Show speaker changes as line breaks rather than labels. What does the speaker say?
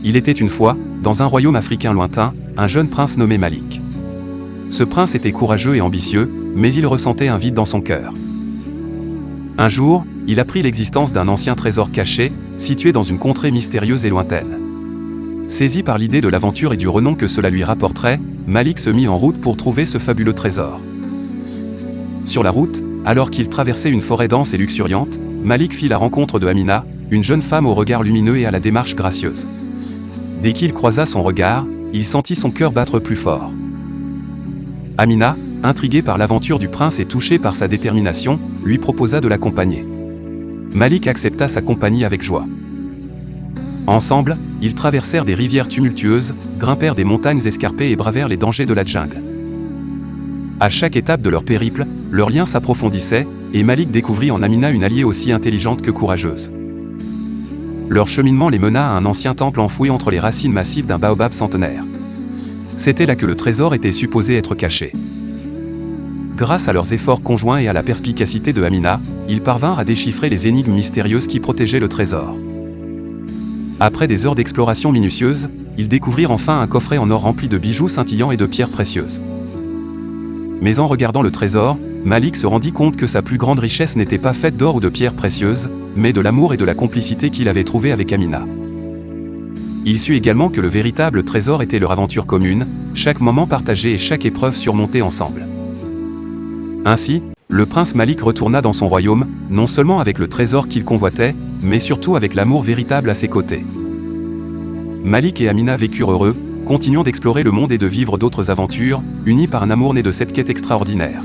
Il était une fois, dans un royaume africain lointain, un jeune prince nommé Malik. Ce prince était courageux et ambitieux, mais il ressentait un vide dans son cœur. Un jour, il apprit l'existence d'un ancien trésor caché, situé dans une contrée mystérieuse et lointaine. Saisi par l'idée de l'aventure et du renom que cela lui rapporterait, Malik se mit en route pour trouver ce fabuleux trésor. Sur la route, alors qu'il traversait une forêt dense et luxuriante, Malik fit la rencontre de Amina, une jeune femme au regard lumineux et à la démarche gracieuse. Dès qu'il croisa son regard, il sentit son cœur battre plus fort. Amina, intriguée par l'aventure du prince et touchée par sa détermination, lui proposa de l'accompagner. Malik accepta sa compagnie avec joie. Ensemble, ils traversèrent des rivières tumultueuses, grimpèrent des montagnes escarpées et bravèrent les dangers de la jungle. À chaque étape de leur périple, leur lien s'approfondissait, et Malik découvrit en Amina une alliée aussi intelligente que courageuse. Leur cheminement les mena à un ancien temple enfoui entre les racines massives d'un baobab centenaire. C'était là que le trésor était supposé être caché. Grâce à leurs efforts conjoints et à la perspicacité de Amina, ils parvinrent à déchiffrer les énigmes mystérieuses qui protégeaient le trésor. Après des heures d'exploration minutieuse, ils découvrirent enfin un coffret en or rempli de bijoux scintillants et de pierres précieuses. Mais en regardant le trésor, Malik se rendit compte que sa plus grande richesse n'était pas faite d'or ou de pierres précieuses, mais de l'amour et de la complicité qu'il avait trouvé avec Amina. Il sut également que le véritable trésor était leur aventure commune, chaque moment partagé et chaque épreuve surmontée ensemble. Ainsi, le prince Malik retourna dans son royaume, non seulement avec le trésor qu'il convoitait, mais surtout avec l'amour véritable à ses côtés. Malik et Amina vécurent heureux, continuant d'explorer le monde et de vivre d'autres aventures, unis par un amour né de cette quête extraordinaire.